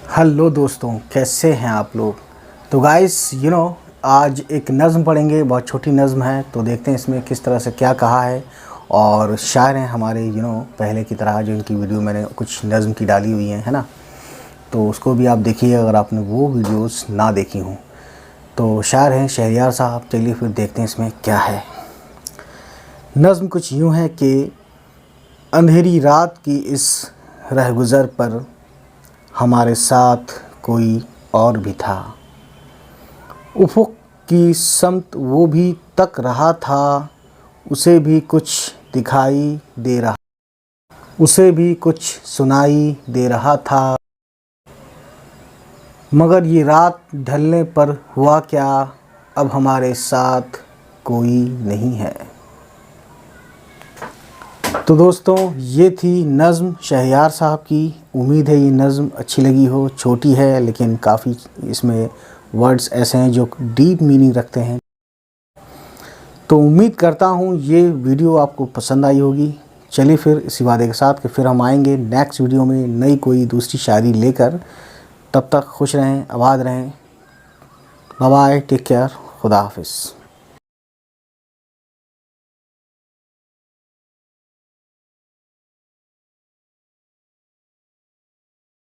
Hello दोस्तों, कैसे हैं आप लोग। तो गाइस आज एक नज़्म पढ़ेंगे, बहुत छोटी नज़्म है। तो देखते हैं इसमें किस तरह से क्या कहा है। और शायर हैं हमारे पहले की तरह, जो इनकी वीडियो मैंने कुछ नज़्म की डाली हुई है ना, तो उसको भी आप देखिए अगर आपने वो वीडियोस ना देखी हों। तो शायर हैं शहरयार साहब। चलिए फिर देखते हैं इसमें क्या है। नज़्म कुछ यूँ है कि अंधेरी रात की इस रहगुज़र पर हमारे साथ कोई और भी था। उफ़ुक़ की समत वो भी तक रहा था, उसे भी कुछ दिखाई दे रहा, उसे भी कुछ सुनाई दे रहा था। मगर ये रात ढलने पर हुआ क्या, अब हमारे साथ कोई नहीं है। तो दोस्तों, ये थी नज़्म शहरयार साहब की। उम्मीद है ये नज़्म अच्छी लगी हो। छोटी है लेकिन काफ़ी इसमें वर्ड्स ऐसे हैं जो डीप मीनिंग रखते हैं। तो उम्मीद करता हूँ ये वीडियो आपको पसंद आई होगी। चलिए फिर इसी वादे के साथ कि फिर हम आएंगे नेक्स्ट वीडियो में नई कोई दूसरी शायरी लेकर। तब तक खुश रहें, आबाद रहें। बाय बाय, टेक केयर, खुदा हाफिज़।